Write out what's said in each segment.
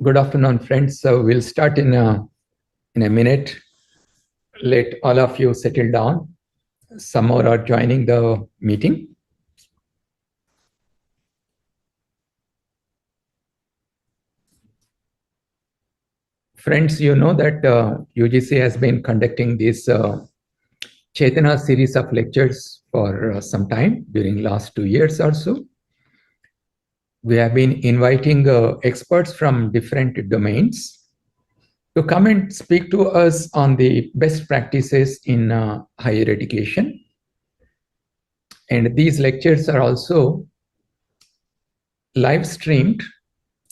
Good afternoon, friends. So we'll start in a minute. Let all of you settle down. Some more are joining the meeting. Friends, you know that UGC has been conducting this Chetna series of lectures for some time during last 2 years or so. We have been inviting experts from different domains to come and speak to us on the best practices in higher education. And these lectures are also live streamed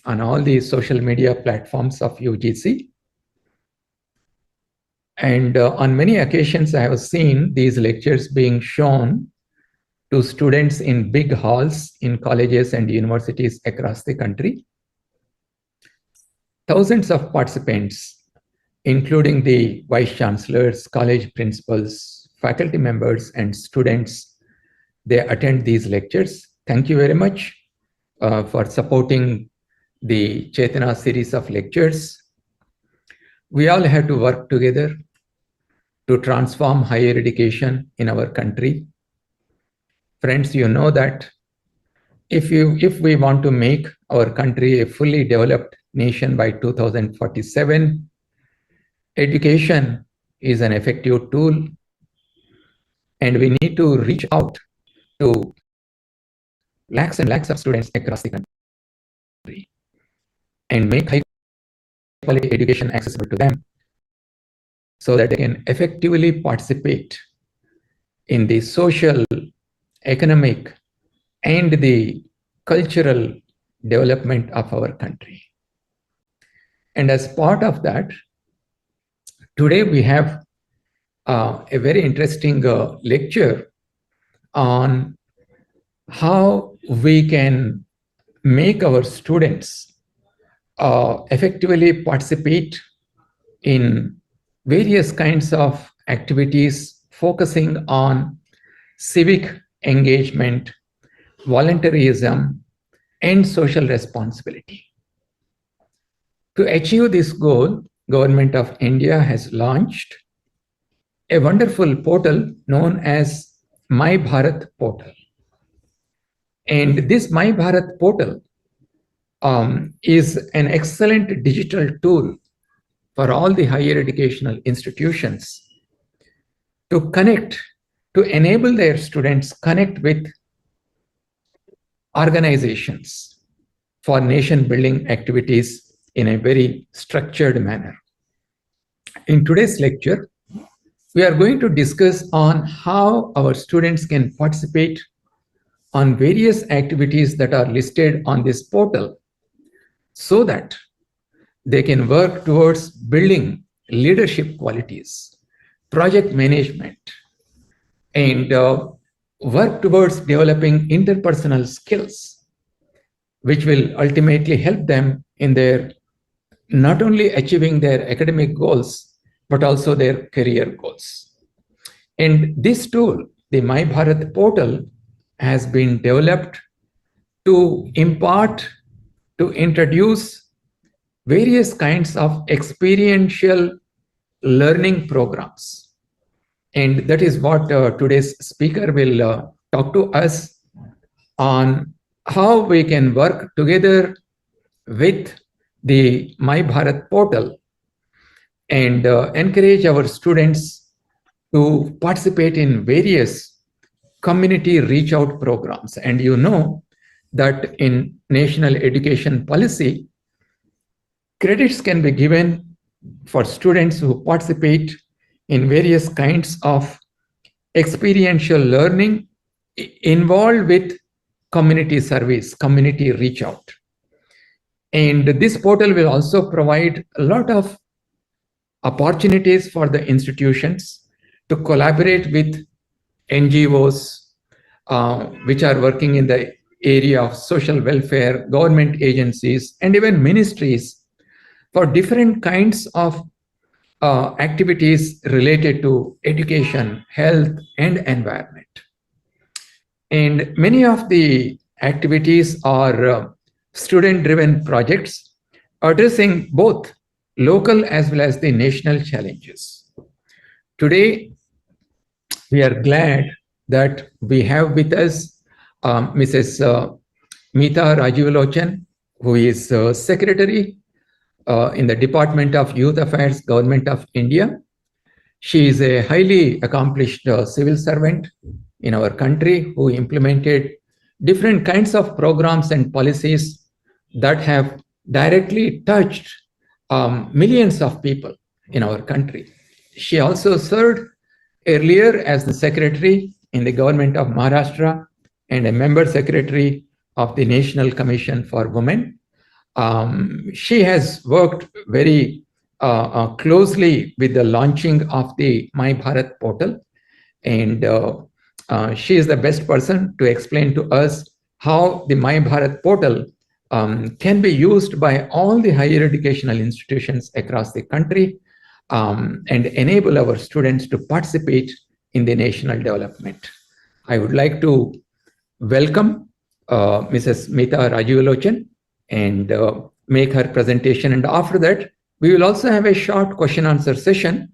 on all the social media platforms of UGC. And on many occasions, I have seen these lectures being shown to students in big halls in colleges and universities across the country. Thousands of participants, including the vice chancellors, college principals, faculty members, and students, they attend these lectures. Thank you very much for supporting the Chetna series of lectures. We all have to work together to transform higher education in our country. Friends, you know that if we want to make our country a fully developed nation by 2047, education is an effective tool, and we need to reach out to lakhs and lakhs of students across the country and make high quality education accessible to them so that they can effectively participate in the social, economic, and the cultural development of our country. And as part of that, today we have a very interesting lecture on how we can make our students effectively participate in various kinds of activities focusing on civic engagement, volunteerism, and social responsibility. To achieve this goal, Government of India has launched a wonderful portal known as MY Bharat Portal. And this MY Bharat Portal is an excellent digital tool for all the higher educational institutions to connect, to enable their students connect with organizations for nation building activities in a very structured manner. In today's lecture, we are going to discuss on how our students can participate on various activities that are listed on this portal so that they can work towards building leadership qualities, project management, and work towards developing interpersonal skills, which will ultimately help them in their not only achieving their academic goals, but also their career goals. And this tool, the MY Bharat Portal, has been developed to impart, to introduce various kinds of experiential learning programs. And that is what today's speaker will talk to us on how we can work together with the MY Bharat Portal and encourage our students to participate in various community reach out programs. And you know that in national education policy, credits can be given for students who participate in various kinds of experiential learning involved with community service, community reach out. And this portal will also provide a lot of opportunities for the institutions to collaborate with NGOs, which are working in the area of social welfare, government agencies, and even ministries for different kinds of activities related to education, health, and environment. And many of the activities are student-driven projects addressing both local as well as the national challenges. Today, we are glad that we have with us Mrs. Meeta Rajivlochan, who is Secretary in the Department of Youth Affairs, Government of India. She is a highly accomplished civil servant in our country who implemented different kinds of programs and policies that have directly touched millions of people in our country. She also served earlier as the secretary in the government of Maharashtra and a member secretary of the National Commission for Women. She has worked very closely with the launching of the MY Bharat Portal, and she is the best person to explain to us how the MY Bharat Portal can be used by all the higher educational institutions across the country and enable our students to participate in the national development. I would like to welcome Mrs. Meeta Rajivlochan and make her presentation. And after that, we will also have a short question answer session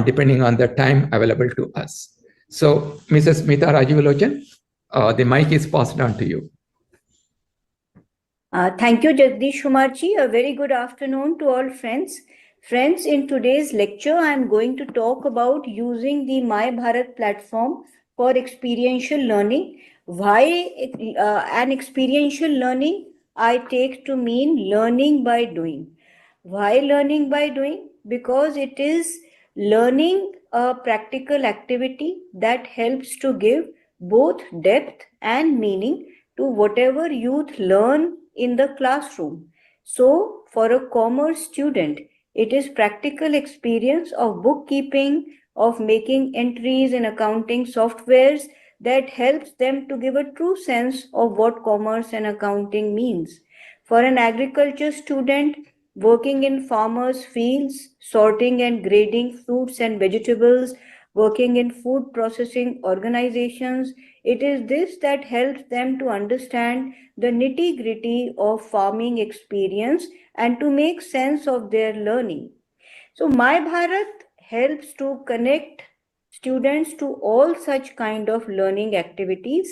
depending on the time available to us. So, Mrs. Meeta Rajivlochan, the mic is passed on to you. Thank you, Jagadish Kumarji. A very good afternoon to all friends. Friends, in today's lecture, I am going to talk about using the MY Bharat platform for experiential learning. Why an experiential learning? I take to mean learning by doing. Why learning by doing? Because it is learning a practical activity that helps to give both depth and meaning to whatever youth learn in the classroom. So, for a commerce student, it is practical experience of bookkeeping, of making entries in accounting softwares that helps them to give a true sense of what commerce and accounting means. For an agriculture student, working in farmers' fields, sorting and grading fruits and vegetables, working in food processing organizations, it is this that helps them to understand the nitty-gritty of farming experience and to make sense of their learning. So MY Bharat helps to connect students to all such kind of learning activities.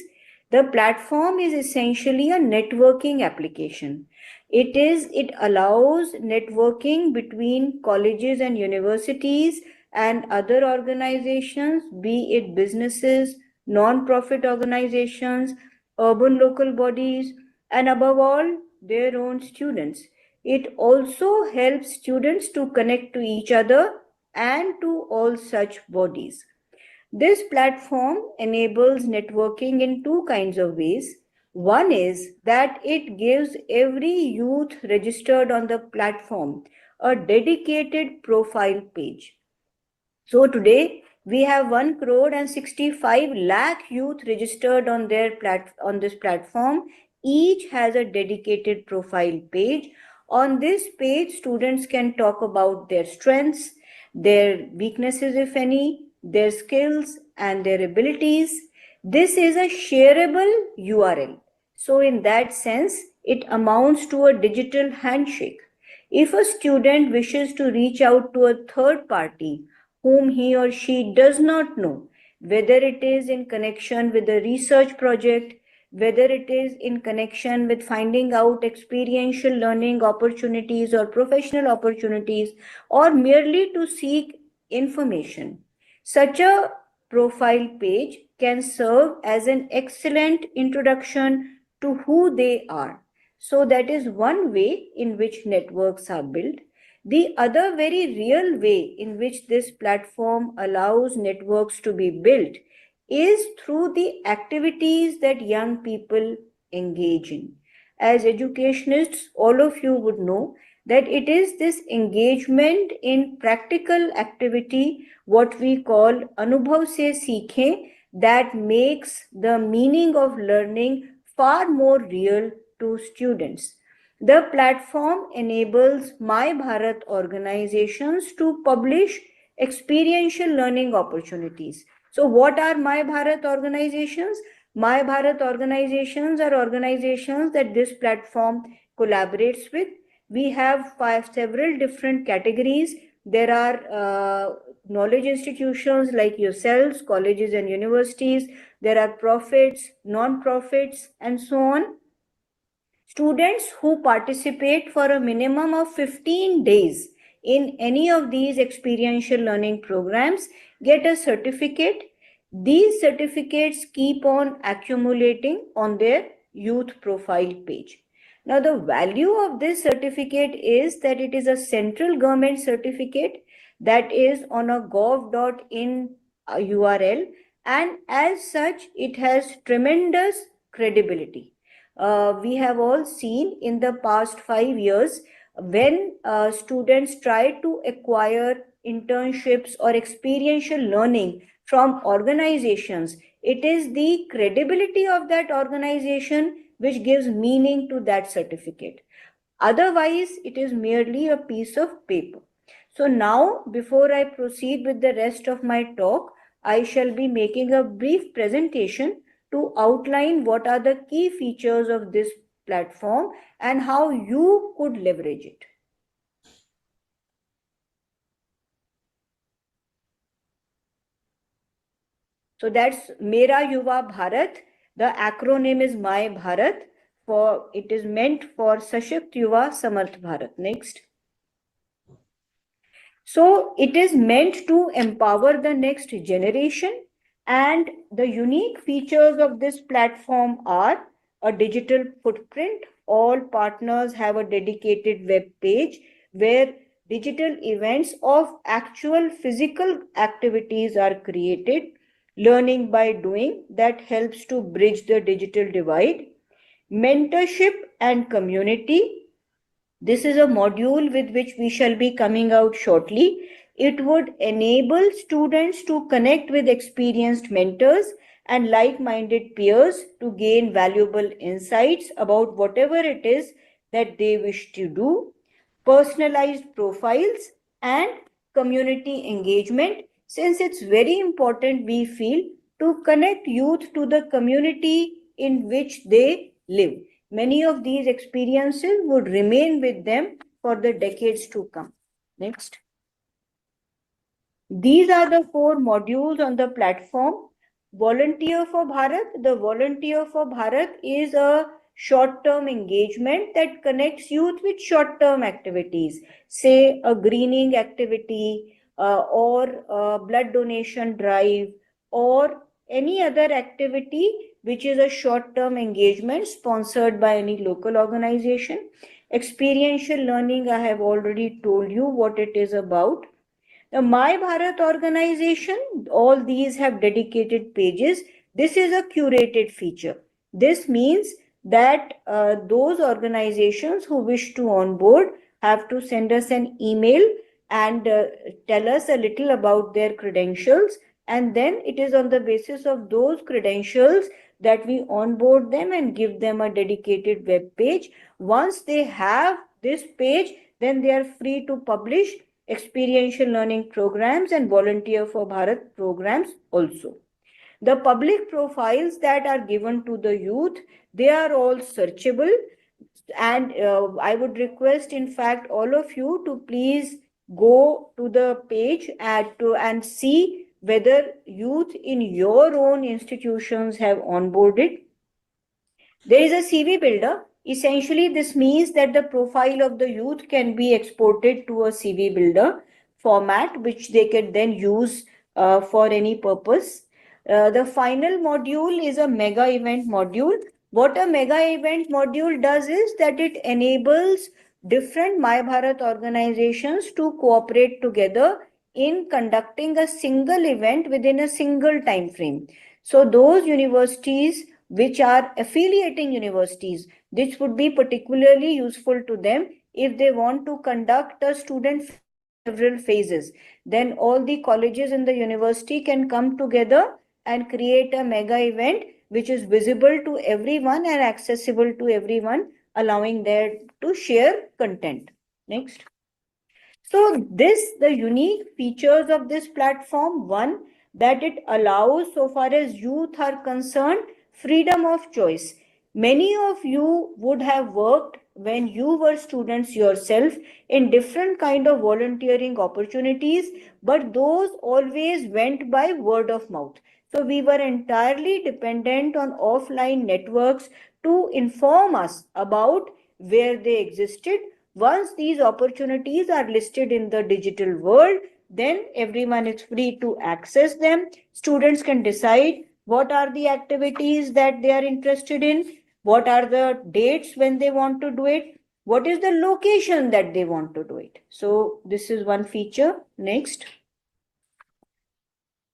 The platform is essentially a networking application. It allows networking between colleges and universities and other organizations, be it businesses, non-profit organizations, urban local bodies, and above all, their own students. It also helps students to connect to each other and to all such bodies. This platform enables networking in two kinds of ways. One is that it gives every youth registered on the platform a dedicated profile page. So today we have 1 crore and 65 lakh youth registered on this platform. Each has a dedicated profile page. On this page, students can talk about their strengths, their weaknesses, if any, their skills and their abilities. This is a shareable URL. So in that sense, it amounts to a digital handshake. If a student wishes to reach out to a third party whom he or she does not know, whether it is in connection with a research project, whether it is in connection with finding out experiential learning opportunities or professional opportunities, or merely to seek information. Such a profile page can serve as an excellent introduction to who they are. So that is one way in which networks are built. The other very real way in which this platform allows networks to be built is through the activities that young people engage in. As educationists, all of you would know that it is this engagement in practical activity, what we call Anubhav se Seekhe, that makes the meaning of learning far more real to students. The platform enables MY Bharat organizations to publish experiential learning opportunities. So what are MY Bharat organizations? MY Bharat organizations are organizations that this platform collaborates with. we have several different categories. There are knowledge institutions like yourselves, colleges and universities. There are profits, non-profits, and so on. Students who participate for a minimum of 15 days in any of these experiential learning programs get a certificate. These certificates keep on accumulating on their youth profile page. Now, the value of this certificate is that it is a central government certificate that is on a gov.in URL, and as such, it has tremendous credibility. We have all seen in the past 5 years when students try to acquire internships or experiential learning from organizations, it is the credibility of that organization which gives meaning to that certificate. Otherwise, it is merely a piece of paper. So now, before I proceed with the rest of my talk, I shall be making a brief presentation to outline what are the key features of this platform and how you could leverage it. So that's Mera Yuva Bharat. The acronym is MY Bharat. It is meant for Sashakt Yuva Samarth Bharat. Next. So it is meant to empower the next generation, and the unique features of this platform are a digital footprint. All partners have a dedicated web page where digital events of actual physical activities are created. Learning by doing that helps to bridge the digital divide. Mentorship and community. This is a module with which we shall be coming out shortly. It would enable students to connect with experienced mentors and like-minded peers to gain valuable insights about whatever it is that they wish to do. Personalized profiles and community engagement, since it's very important, we feel, to connect youth to the community in which they live. Many of these experiences would remain with them for the decades to come. Next. These are the 4 modules on the platform. Volunteer for Bharat. The Volunteer for Bharat is a short-term engagement that connects youth with short-term activities, say a greening activity or a blood donation drive or any other activity which is a short-term engagement sponsored by any local organization. Experiential learning, I have already told you what it is about. The My Bharat organization, all these have dedicated pages. This is a curated feature. This means that those organizations who wish to onboard have to send us an email and tell us a little about their credentials, and then it is on the basis of those credentials that we onboard them and give them a dedicated web page. Once they have this page, then they are free to publish experiential learning programs and Volunteer for Bharat programs also. The public profiles that are given to the youth, they are all searchable, and I would request, in fact, all of you to please go to the page and see whether youth in your own institutions have onboarded. There is a CV builder. Essentially, this means that the profile of the youth can be exported to a CV builder format, which they can then use for any purpose. The final module is a mega event module. What a mega event module does is that it enables different My Bharat organizations to cooperate together in conducting a single event within a single time frame. So those universities which are affiliating universities, this would be particularly useful to them if they want to conduct a student several phases. Then all the colleges in the university can come together and create a mega event which is visible to everyone and accessible to everyone, allowing them to share content. Next. So the unique features of this platform, one, that it allows, so far as youth are concerned, freedom of choice. Many of you would have worked when you were students yourself in different kind of volunteering opportunities, but those always went by word of mouth. So we were entirely dependent on offline networks to inform us about where they existed. Once these opportunities are listed in the digital world, then everyone is free to access them. Students can decide what are the activities that they are interested in, what are the dates when they want to do it, what is the location that they want to do it. So this is one feature. Next.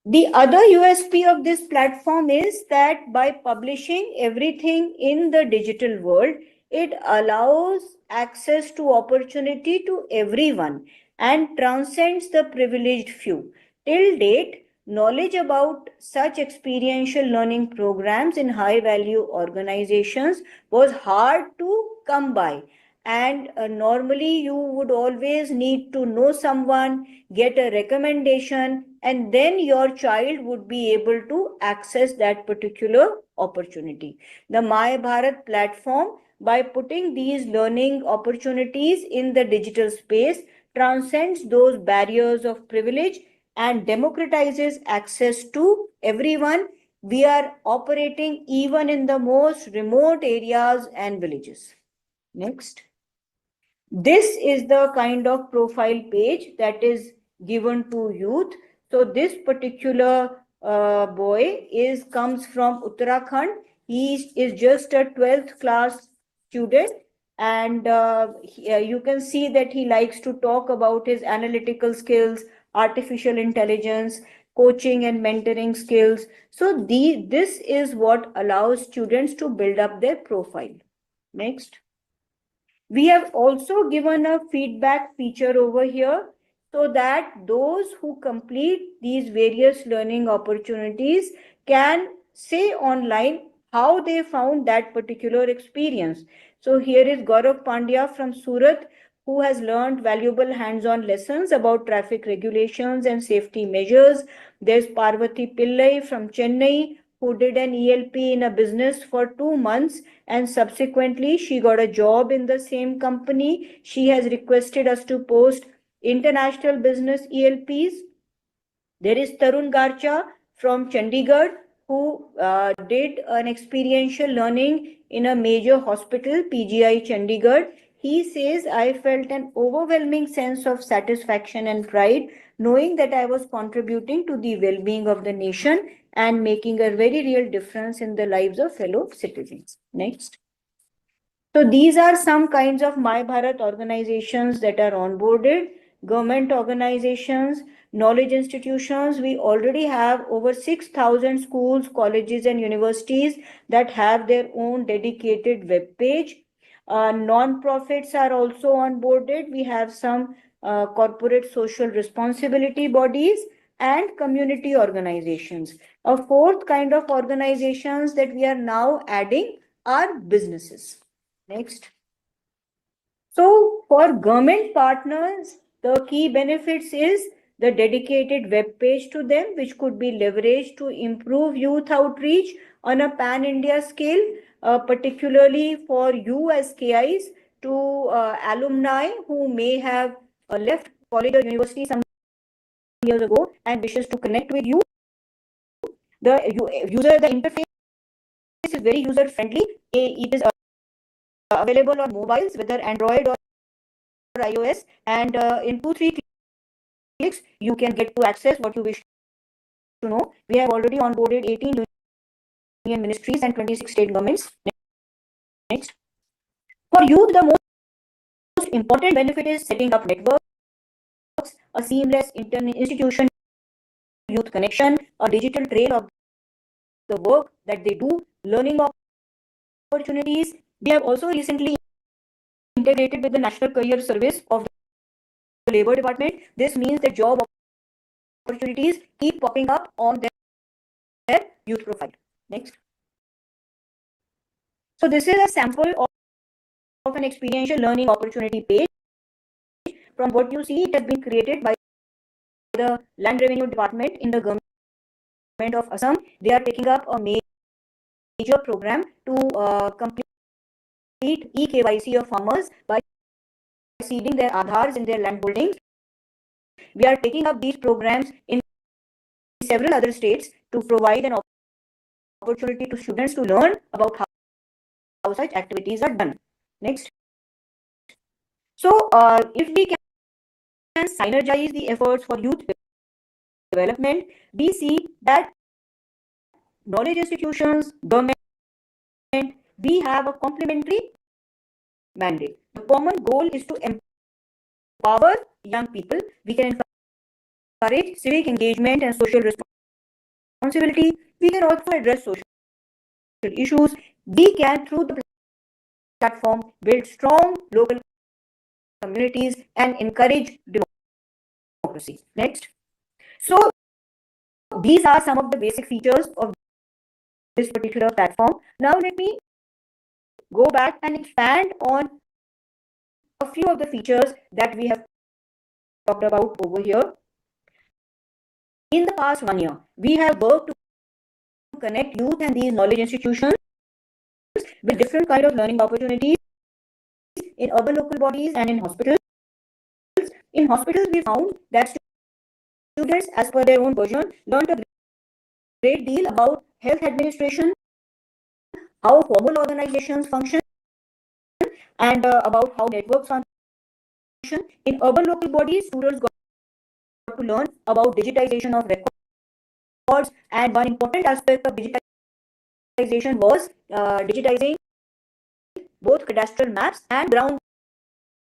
The other USP of this platform is that by publishing everything in the digital world, it allows access to opportunity to everyone and transcends the privileged few. Till date, knowledge about such experiential learning programs in high value organizations was hard to come by. And normally, you would always need to know someone, get a recommendation, and then your child would be able to access that particular opportunity. The My Bharat platform, by putting these learning opportunities in the digital space, transcends those barriers of privilege and democratizes access to everyone. We are operating even in the most remote areas and villages. Next. This is the kind of profile page that is given to youth. So this particular boy comes from Uttarakhand. He is just a 12th class student, and you can see that he likes to talk about his analytical skills, artificial intelligence, coaching and mentoring skills. So this is what allows students to build up their profile. Next. We have also given a feedback feature over here so that those who complete these various learning opportunities can say online how they found that particular experience. So here is Gaurav Pandya from Surat, who has learned valuable hands-on lessons about traffic regulations and safety measures. There's Parvati Pillai from Chennai, who did an ELP in a business for 2 months, and subsequently she got a job in the same company. She has requested us to post international business ELPs. There is Tarun Garcha from Chandigarh, who did an experiential learning in a major hospital, PGI Chandigarh. He says, I felt an overwhelming sense of satisfaction and pride knowing that I was contributing to the well-being of the nation and making a very real difference in the lives of fellow citizens. Next. So these are some kinds of My Bharat organizations that are onboarded. Government organizations, knowledge institutions. We already have over 6,000 schools, colleges, and universities that have their own dedicated web page. Non-profits are also onboarded. We have some corporate social responsibility bodies and community organizations. A fourth kind of organizations that we are now adding are businesses. Next. So for government partners, the key benefits is the dedicated web page to them, which could be leveraged to improve youth outreach on a pan-India scale, particularly for you as KIs, to alumni who may have left college or university some years ago and wishes to connect with you. The interface is very user friendly. It is available on mobiles, whether Android or iOS, and in 2-3 clicks you can get to access what you wish to know. We have already onboarded 18 union ministries and 26 state governments. Next. For youth, the most important benefit is setting up networks, a seamless institution youth connection, a digital trail of the work that they do, learning opportunities. We have also recently integrated with the National Career Service of the Labor Department. This means that job opportunities keep popping up on their youth profile. Next. So this is a sample of an experiential learning opportunity page. From what you see, it has been created by the Land Revenue Department in the government of Assam. They are taking up a major program to complete complete e-KYC of farmers by seeding their Aadhars in their land holdings. We are taking up these programs in several other states to provide an opportunity to students to learn about how such activities are done. Next. So, if we can synergize the efforts for youth development, we see that knowledge institutions, government, we have a complementary mandate. The common goal is to empower young people. We can encourage civic engagement and social responsibility. We can also address social issues. We can, through the platform, build strong local communities and encourage democracy. Next. So, these are some of the basic features of this particular platform. Now, let me go back and expand on a few of the features that we have talked about over here. In the past 1 year, we have worked to connect youth and these knowledge institutions with different kind of learning opportunities in urban local bodies and in hospitals. In hospitals, we found that students, as per their own version, learned a great deal about health administration, how formal organizations function, and about how networks function. In urban local bodies, students got to learn about digitization of records, and one important aspect of digitization was digitizing both cadastral maps and ground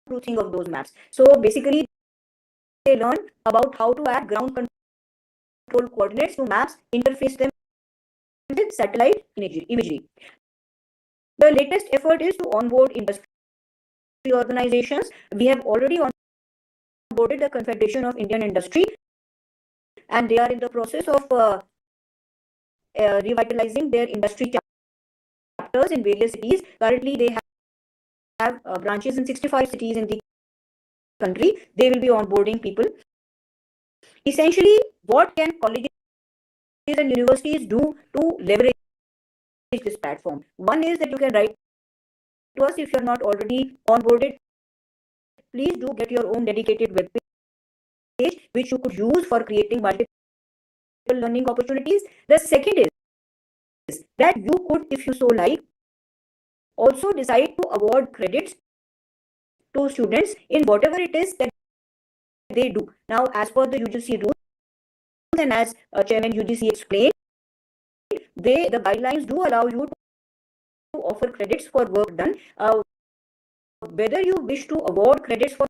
truthing of those maps. So basically, they learned about how to add ground control coordinates to maps, interface them with satellite imagery. The latest effort is to onboard industry organizations. We have already onboarded the Confederation of Indian Industry, and they are in the process of revitalizing their industry chapters in various cities. Currently, they have branches in 65 cities in the country. They will be onboarding people. Essentially, what can colleges and universities do to leverage this platform? One is that you can write to us if you're not already onboarded. Please do get your own dedicated web page, which you could use for creating multiple learning opportunities. The second is that you could, if you so like, also decide to award credits to students in whatever it is that they do. Now, as per the UGC rules, and as Chairman UGC explained, the guidelines do allow you to offer credits for work done. Whether you wish to award credits for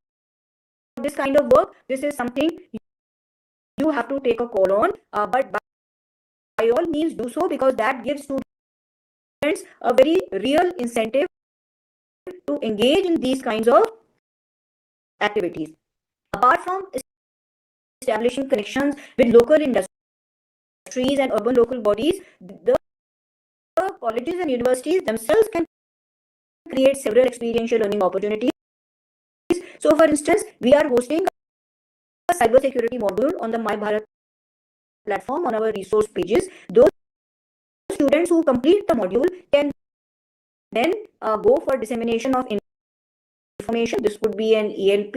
this kind of work, this is something you have to take a call on, but by all means do so, because that gives students a very real incentive to engage in these kinds of activities. Apart from establishing connections with local industries and urban local bodies, the colleges and universities themselves can create several experiential learning opportunities. So, for instance, we are hosting a cybersecurity module on the My Bharat platform on our resource pages. Those students who complete the module can then go for dissemination of information. This would be an ELP.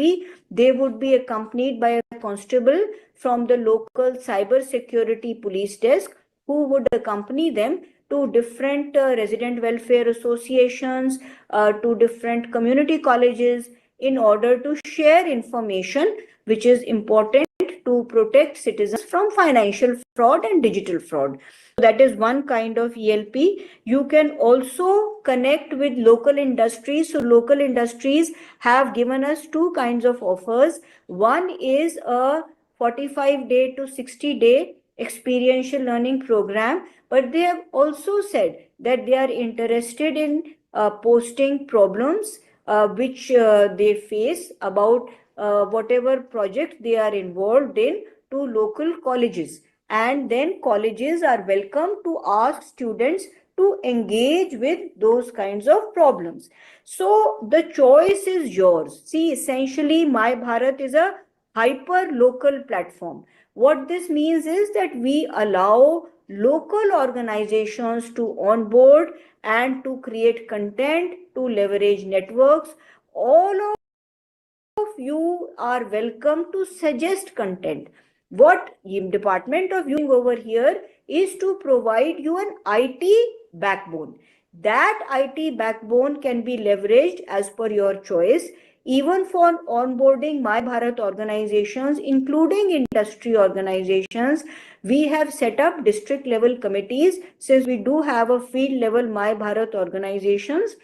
They would be accompanied by a constable from the local cybersecurity police desk, who would accompany them to different resident welfare associations, to different community colleges, in order to share information which is important to protect citizens from financial fraud and digital fraud. So that is one kind of ELP. You can also connect with local industries. So local industries have given us two kinds of offers. One is a 45-day to 60-day experiential learning program, but they have also said that they are interested in posting problems which they face about whatever project they are involved in to local colleges, and then colleges are welcome to ask students to engage with those kinds of problems. So the choice is yours. See, essentially My Bharat is a hyper local platform. What this means is that we allow local organizations to onboard and to create content, to leverage networks. All of you are welcome to suggest content. What Department of UGC over here is to provide you an IT backbone. That IT backbone can be leveraged as per your choice, even for onboarding My Bharat organizations, including industry organizations. We have set up district level committees, since we do have a field level My Bharat organizations,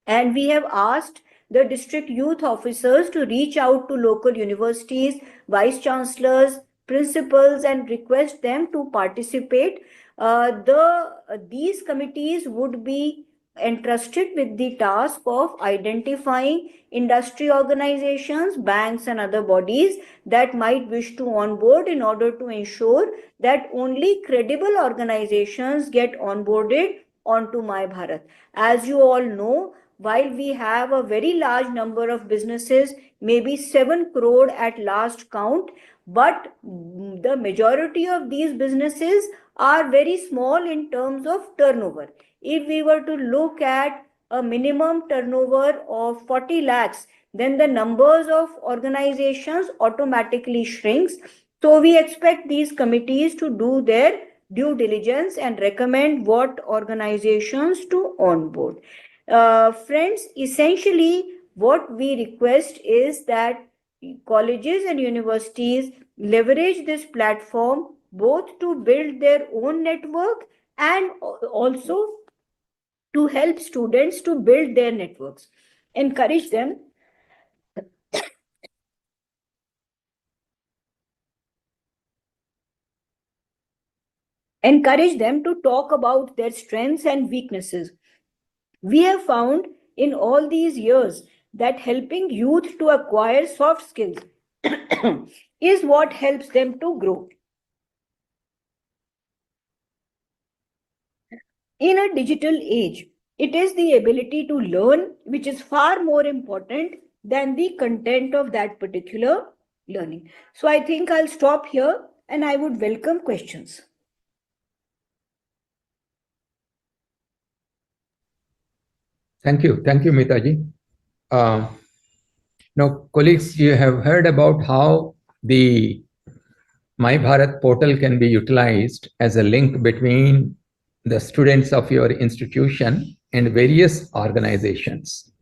and we have asked the district youth officers to reach out to local universities, vice chancellors, principals, and request them to participate. These committees would be entrusted with the task of identifying industry organizations, banks, and other bodies that might wish to onboard, in order to ensure that only credible organizations get onboarded onto My Bharat. As you all know, while we have a very large number of businesses, maybe 7 crore at last count, but the majority of these businesses are very small in terms of turnover. If we were to look at a minimum turnover of 40 lakhs, then the numbers of organizations automatically shrinks. So we expect these committees to do their due diligence and recommend what organizations to onboard. Friends, essentially what we request is that colleges and universities leverage this platform both to build their own network and also to help students to build their networks. Encourage them to talk about their strengths and weaknesses. We have found in all these years that helping youth to acquire soft skills is what helps them to grow. In a digital age, it is the ability to learn which is far more important than the content of that particular learning. So I think I'll stop here and I would welcome questions. Thank you, Meeta ji. Now, colleagues, you have heard about how the My Bharat portal can be utilized as a link between the students of your institution and various organizations.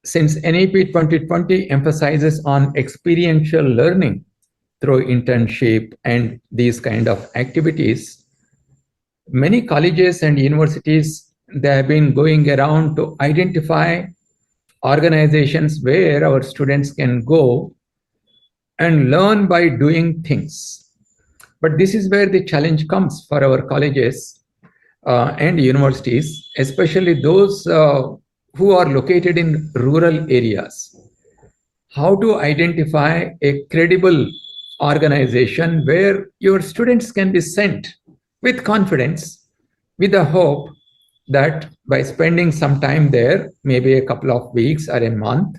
Since NEP 2020 emphasizes on experiential learning through internship and these kind of activities, many colleges and universities, they have been going around to identify organizations where our students can go and learn by doing things. But this is where the challenge comes for our colleges and universities, especially those who are located in rural areas. How to identify a credible organization where your students can be sent with confidence, with the hope that by spending some time there, maybe a couple of weeks or a month,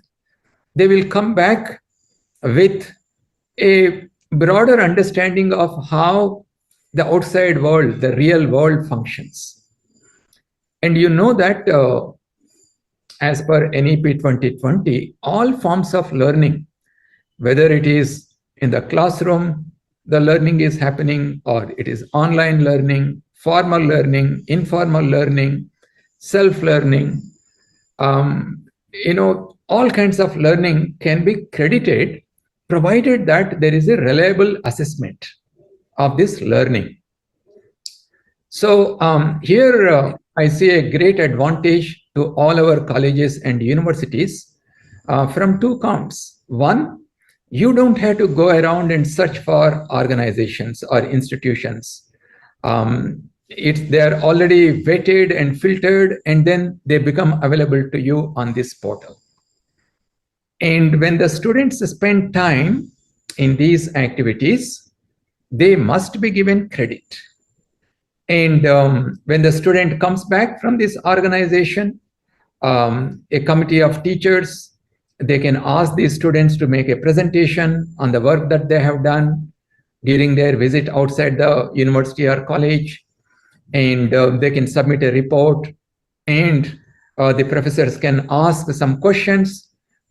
they will come back with a broader understanding of how the outside world, the real world functions. And you know that as per NEP 2020, all forms of learning, whether it is in the classroom, the learning is happening, or it is online learning, formal learning, informal learning, self-learning, all kinds of learning can be credited, provided that there is a reliable assessment of this learning. So here I see a great advantage to all our colleges and universities from two counts. One, you don't have to go around and search for organizations or institutions. They are already vetted and filtered, and then they become available to you on this portal. And when the students spend time in these activities, they must be given credit. And when the student comes back from this organization, a committee of teachers, they can ask these students to make a presentation on the work that they have done. during their visit outside the university or college, and they can submit a report, and the professors can ask some questions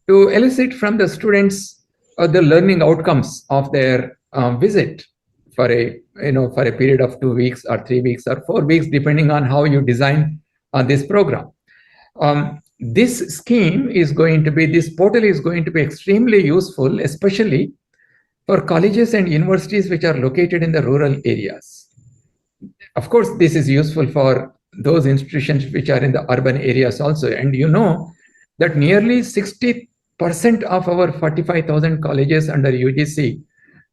to elicit from the students the learning outcomes of their visit for a period of 2 weeks or 3 weeks or 4 weeks, depending on how you design this program. This portal is going to be extremely useful, especially for colleges and universities which are located in the rural areas. Of course, this is useful for those institutions which are in the urban areas also. And you know that nearly 60% of our 45,000 colleges under UGC,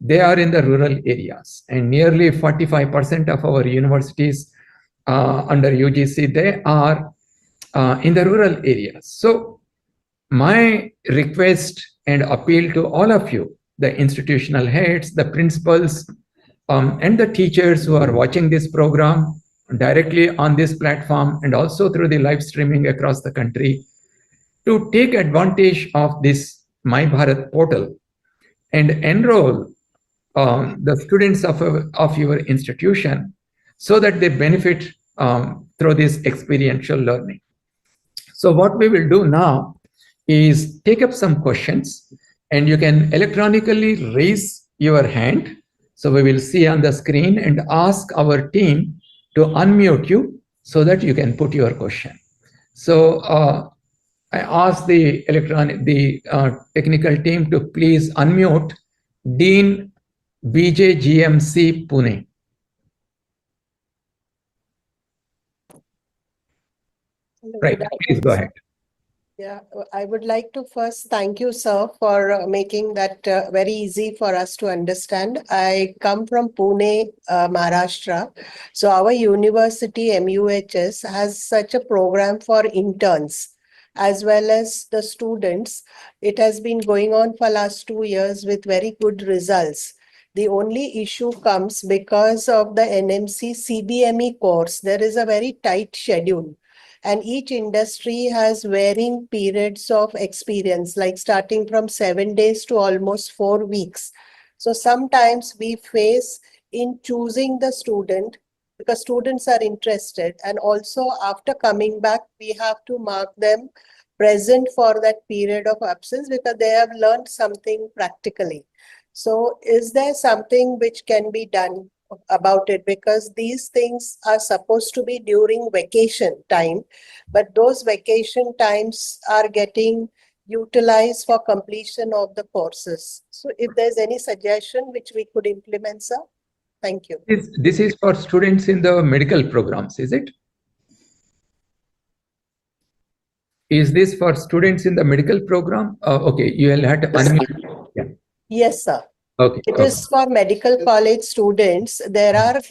they are in the rural areas, and nearly 45% of our universities under UGC, they are in the rural areas. So my request and appeal to all of you, the institutional heads, the principals, and the teachers who are watching this program directly on this platform and also through the live streaming across the country, to take advantage of this My Bharat portal and enroll the students of your institution so that they benefit through this experiential learning. So what we will do now is take up some questions, and you can electronically raise your hand. So we will see on the screen and ask our team to unmute you so that you can put your question. So I ask the technical team to please unmute Dean BJGMC Pune. Right, please go ahead. Yeah, I would like to first thank you, sir, for making that very easy for us to understand. I come from Pune, Maharashtra. So our university, MUHS, has such a program for interns as well as the students. It has been going on for last 2 years with very good results. The only issue comes because of the NMC CBME course. There is a very tight schedule. And each industry has varying periods of experience, like starting from 7 days to almost 4 weeks. So sometimes we face in choosing the student because students are interested. And also after coming back, we have to mark them present for that period of absence because they have learned something practically. So is there something which can be done about it, because these things are supposed to be during vacation time, but those vacation times are getting utilized for completion of the courses. So if there's any suggestion which we could implement, sir? Thank you. This is for students in the medical programs, is it? Is this for students in the medical program? Okay, you will have to unmute. Yeah. Yes, sir. Okay. It is for medical college students. There are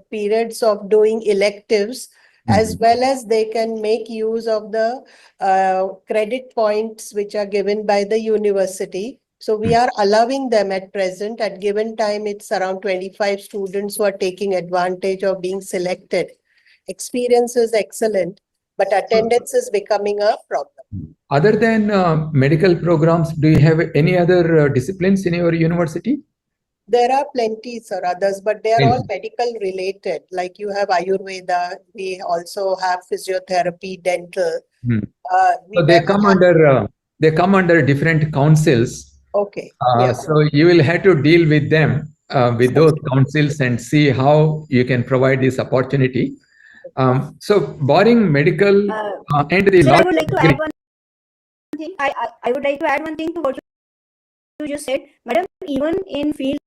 periods of doing electives as well as they can make use of the credit points which are given by the university. So we are allowing them at present. At given time, it's around 25 students who are taking advantage of being selected. Experience is excellent, but attendance is becoming a problem. Other than medical programs, do you have any other disciplines in your university? There are plenty, sir, others, but they are all medical related. Like you have Ayurveda, we also have physiotherapy, dental. So they come under different councils. Okay. So you will have to deal with them, with those councils, and see how you can provide this opportunity. So barring medical and the Sir, law I would like to add one thing. I would like to add one thing to what you just said. Madam, even in fields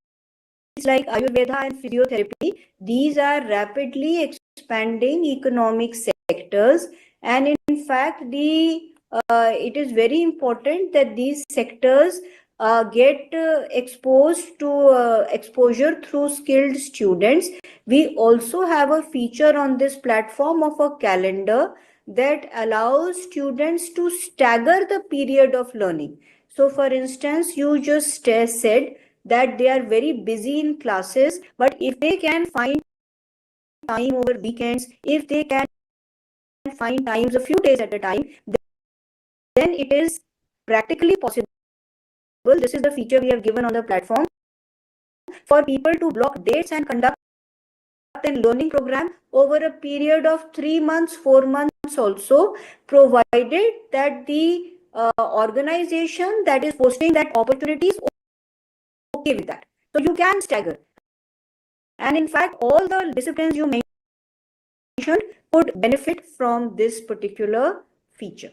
like Ayurveda and physiotherapy, these are rapidly expanding economic sectors. And in fact, it is very important that these sectors get exposure through skilled students. We also have a feature on this platform of a calendar that allows students to stagger the period of learning. So for instance, you just said that they are very busy in classes, but if they can find time over weekends, if they can find times a few days at a time, then it is practically possible. This is the feature we have given on the platform for people to block dates and conduct a learning program over a period of 3 months, 4 months also, provided that the organization that is posting that opportunity is okay with that. So you can stagger. And in fact, all the disciplines you mentioned could benefit from this particular feature.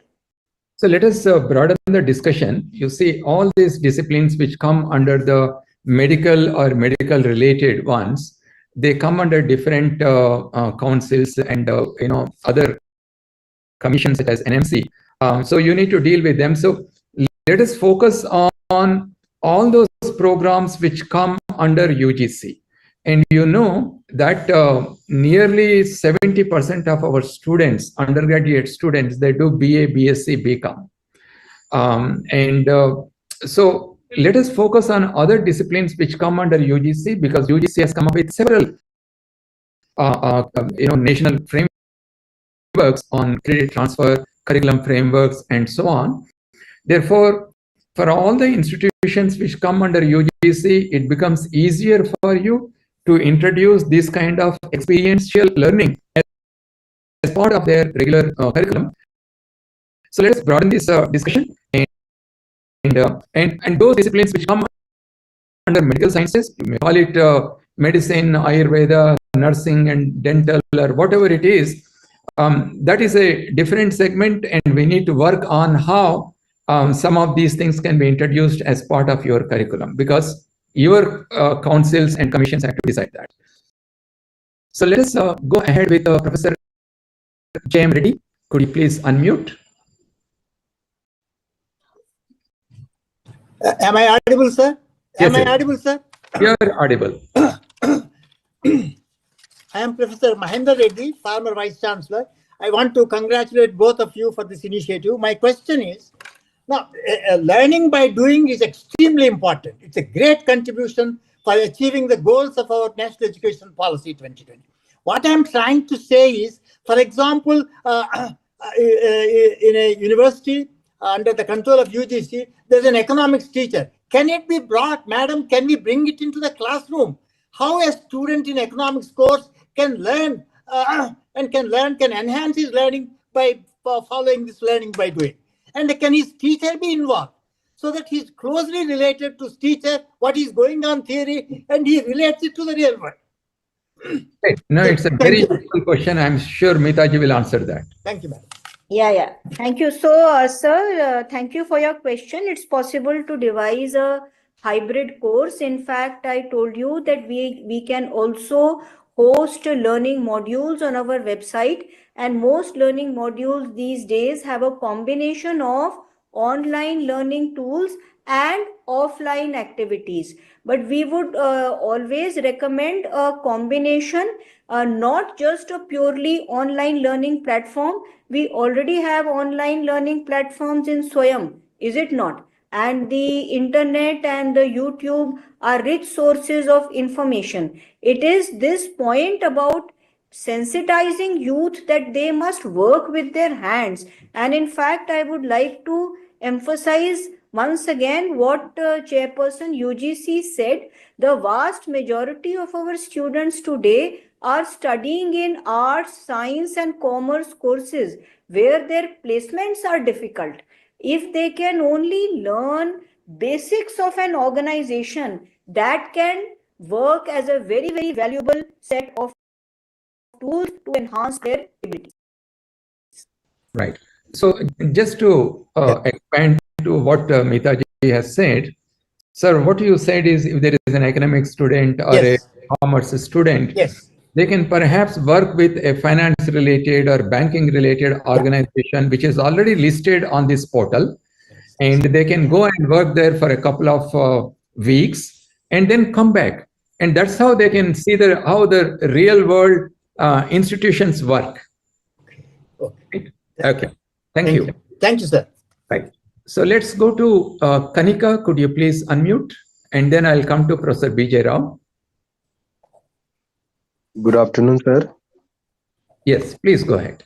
So let us broaden the discussion. You see, all these disciplines which come under the medical or medical related ones, they come under different councils and other commissions such as NMC. So you need to deal with them. So let us focus on all those programs which come under UGC. And you know that nearly 70% of our students, undergraduate students, they do BA, BSc, BCom. So let us focus on other disciplines which come under UGC, because UGC has come up with several national frameworks on credit transfer, curriculum frameworks, and so on. Therefore, for all the institutions which come under UGC, it becomes easier for you to introduce this kind of experiential learning as part of their regular curriculum. So let us broaden this discussion, and those disciplines which come under medical sciences, you may call it medicine, Ayurveda, nursing, and dental, or whatever it is. That is a different segment, and we need to work on how some of these things can be introduced as part of your curriculum, because your councils and commissions have to decide that. So let us go ahead with Professor J.M. Reddy. Could you please unmute? Am I audible, sir? Yes, Am I audible, sir? You are audible. I am Professor Mahendra Reddy, former Vice Chancellor. I want to congratulate both of you for this initiative. My question is, now, learning by doing is extremely important. It's a great contribution for achieving the goals of our National Education Policy 2020. What I'm trying to say is, for example, in a university under the control of UGC, there's an economics teacher. Can it be brought, madam, can we bring it into the classroom? How a student in economics course can learn can enhance his learning by following this learning by doing. And can his teacher be involved so that he's closely related to his teacher, what is going on theory, and he relates it to the real world. Right. No, it's a very useful question. I'm sure Meeta ji will answer that. Thank you, madam. Yeah. Thank you. So, sir, thank you for your question. It's possible to devise a hybrid course. In fact, I told you that we can also host learning modules on our website, and most learning modules these days have a combination of online learning tools and offline activities. But we would always recommend a combination, not just a purely online learning platform. We already have online learning platforms in Swayam, is it not? And the internet and the YouTube are rich sources of information. It is this point about sensitizing youth that they must work with their hands. And in fact, I would like to emphasize once again what Chairperson UGC said. The vast majority of our students today are studying in arts, science, and commerce courses where their placements are difficult. If they can only learn basics of an organization, that can work as a very, very valuable set of tools to enhance their abilities. Right. So just to expand to what Meeta ji has said, sir, what you said is, if there is an economic student or a commerce student, they can perhaps work with a finance related or banking related organization which is already listed on this portal, and they can go and work there for a couple of weeks and then come back, and that's how they can see how the real world institutions work. Okay. Thank you. Thank you, sir. Right. So let's go to Kanika. Could you please unmute? And then I'll come to Professor B.J. Rao. Good afternoon, sir. Yes, please go ahead.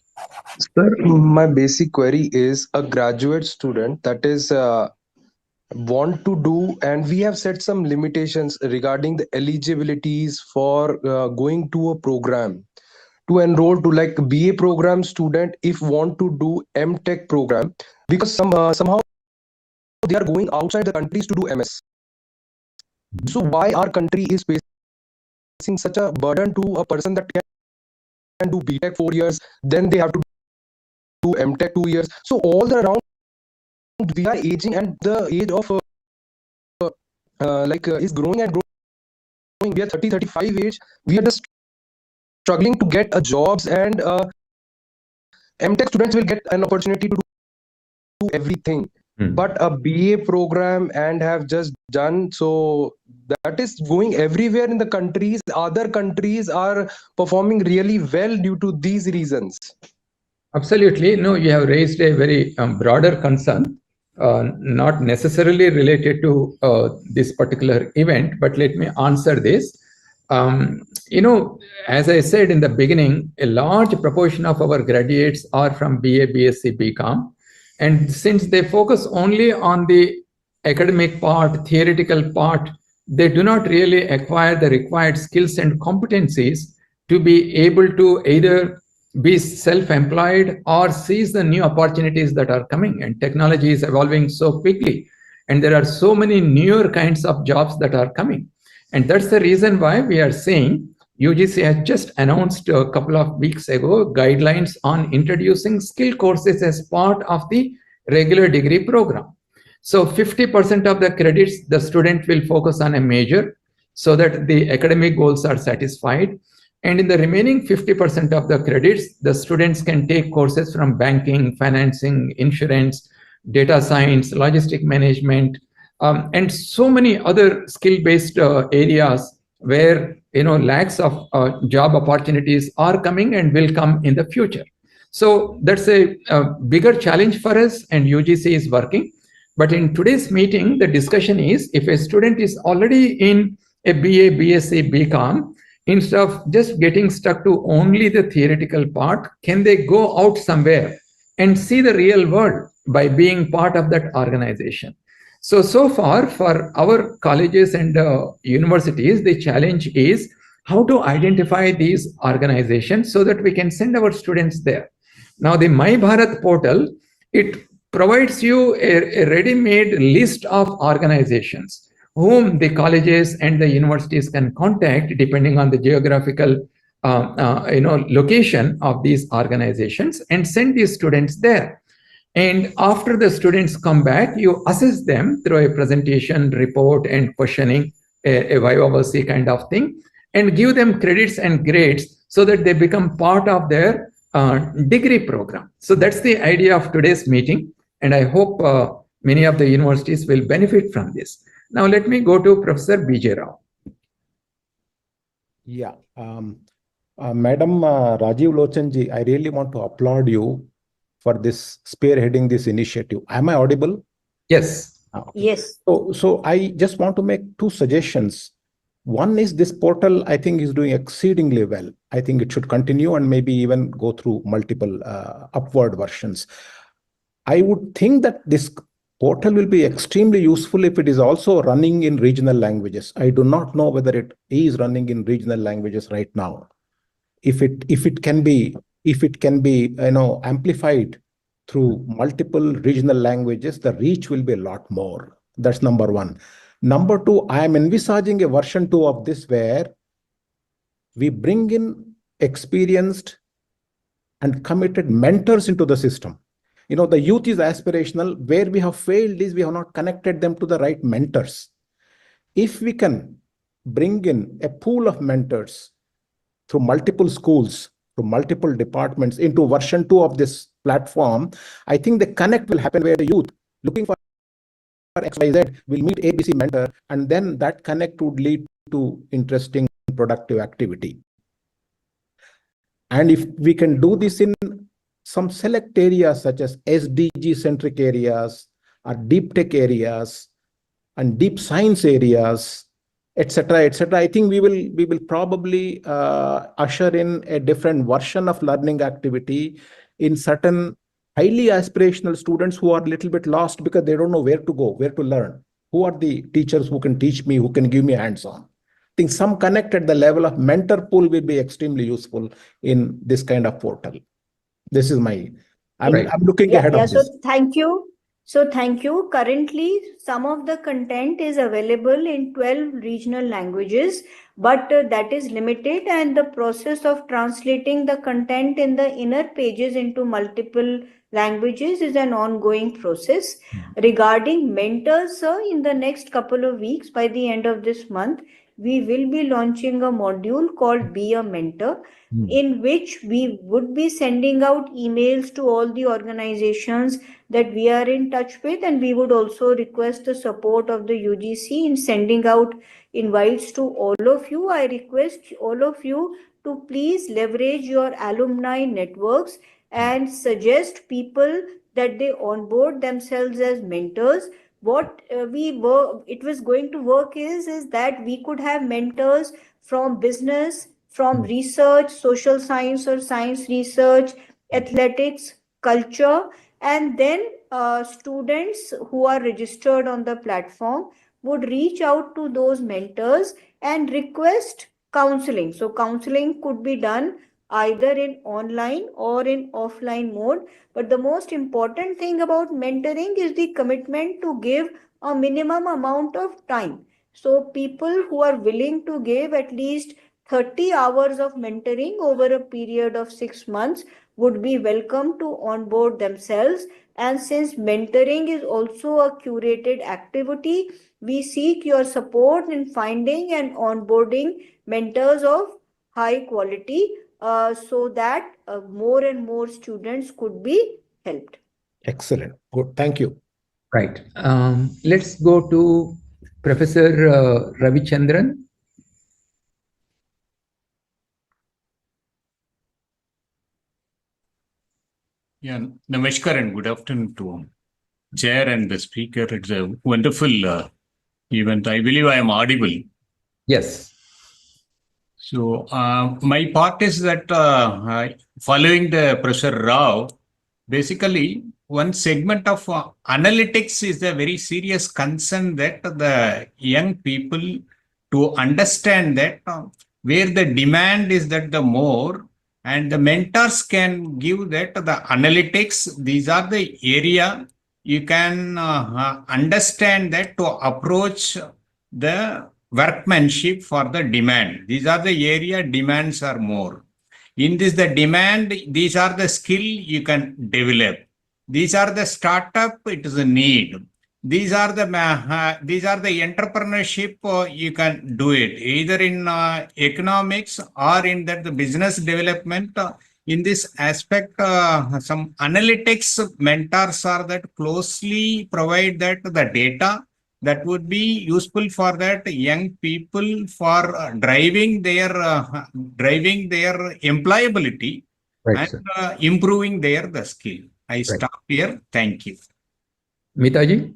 Sir, my basic query is, a graduate student, that is want to do, and we have set some limitations regarding the eligibilities for going to a program to enroll to like BA program student if want to do MTech program, because somehow they are going outside the countries to do MS. So why our country is facing such a burden to a person that can do BTech 4 years, then they have to do MTech 2 years. So all the around we are aging, and the age of is growing and growing. We are 30, 35 age. We are just struggling to get a jobs, and MTech students will get an opportunity to do everything. But a BA program and have just done so, that is going everywhere in the countries. Other countries are performing really well due to these reasons. Absolutely. No, you have raised a very broader concern, not necessarily related to this particular event, but let me answer this. As I said in the beginning, a large proportion of our graduates are from BA, BSc, BCom. And since they focus only on the academic part, theoretical part, they do not really acquire the required skills and competencies to be able to either be self-employed or seize the new opportunities that are coming. And technology is evolving so quickly, and there are so many newer kinds of jobs that are coming. And that's the reason why we are saying UGC has just announced a couple of weeks ago guidelines on introducing skill courses as part of the regular degree program. So 50% of the credits, the student will focus on a major so that the academic goals are satisfied. And in the remaining 50% of the credits, the students can take courses from banking, financing, insurance, data science, logistic management, and so many other skill-based areas where lakhs of job opportunities are coming and will come in the future. So that's a bigger challenge for us, and UGC is working. But in today's meeting, the discussion is if a student is already in a BA, BSc, BCom, instead of just getting stuck to only the theoretical part, can they go out somewhere and see the real world by being part of that organization? So far for our colleges and universities, the challenge is how to identify these organizations so that we can send our students there. Now, the My Bharat portal, it provides you a ready-made list of organizations whom the colleges and the universities can contact depending on the geographical location of these organizations, and send these students there. And after the students come back, you assess them through a presentation, report, and questioning, a viva-voce kind of thing, and give them credits and grades so that they become part of their degree program. So that's the idea of today's meeting, and I hope many of the universities will benefit from this. Now let me go to Professor B.J. Rao. Yeah, Madam Rajivlochan ji, I really want to applaud you for this spearheading this initiative. Am I audible? Yes. Okay. Yes. So I just want to make two suggestions. One is this portal, I think, is doing exceedingly well. I think it should continue and maybe even go through multiple upward versions. I would think that this portal will be extremely useful if it is also running in regional languages. I do not know whether it is running in regional languages right now. If it can be amplified through multiple regional languages, the reach will be a lot more. That's number one. Number two, I am envisaging a version 2 of this where we bring in experienced and committed mentors into the system. The youth is aspirational. Where we have failed is we have not connected them to the right mentors. If we can bring in a pool of mentors through multiple schools, through multiple departments into version 2 of this platform, I think the connect will happen where the youth looking for XYZ will meet ABC mentor, and then that connect would lead to interesting productive activity. And if we can do this in some select areas such as SDG centric areas or deep tech areas and deep science areas, etc., I think we will probably usher in a different version of learning activity in certain highly aspirational students who are a little bit lost because they don't know where to go, where to learn. Who are the teachers who can teach me, who can give me hands-on? I think some connect at the level of mentor pool will be extremely useful in this kind of portal. This is my, I'm looking ahead of So this. thank you. So thank you. Currently, some of the content is available in 12 regional languages, but that is limited, and the process of translating the content in the inner pages into multiple languages is an ongoing process. Regarding mentors, sir, in the next couple of weeks, by the end of this month, we will be launching a module called Be a Mentor, in which we would be sending out emails to all the organizations that we are in touch with, and we would also request the support of the UGC in sending out invites to all of you. I request all of you to please leverage your alumni networks and suggest people that they onboard themselves as mentors. What it was going to work is that we could have mentors from business, from research, social science or science research, athletics, culture, and then students who are registered on the platform would reach out to those mentors and request counseling. So counseling could be done either in online or in offline mode. But the most important thing about mentoring is the commitment to give a minimum amount of time. So people who are willing to give at least 30 hours of mentoring over a period of 6 months would be welcome to onboard themselves. And since mentoring is also a curated activity, we seek your support in finding and onboarding mentors of high quality, so that more and more students could be helped. Excellent. Good. Thank you. Right. Let's go to Professor Ravichandran. Yeah, namaskar and good afternoon to chair and the speaker. It's a wonderful event. I believe I am audible. Yes. So my part is that following the Professor Rao, basically one segment of analytics is a very serious concern that the young people to understand that where the demand is that the more, and the mentors can give that the analytics. These are the area you can understand that to approach the workmanship for the demand. These are the area demands are more. In this, the demand, these are the skill you can develop. These are the startup, it is a need. These are the entrepreneurship, you can do it either in economics or in that the business development. In this aspect, some analytics mentors are that closely provide that the data that would be useful for that young people for driving their employability, Right, and sir. improving their the skill. I stop here. Thank you. Meeta ji?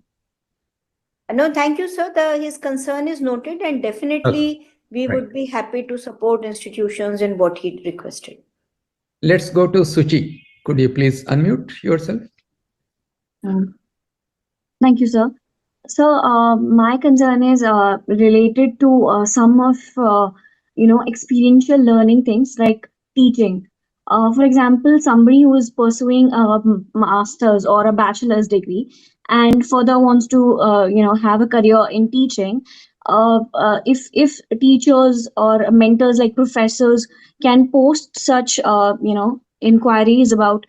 No, thank you, sir. His concern is noted, and definitely we would be happy to support institutions in what he requested. Let's go to Suchi. Could you please unmute yourself? Thank you, sir. So, my concern is related to some of experiential learning things like teaching. For example, somebody who is pursuing a master's or a bachelor's degree and further wants to have a career in teaching. If teachers or mentors like professors can post such inquiries about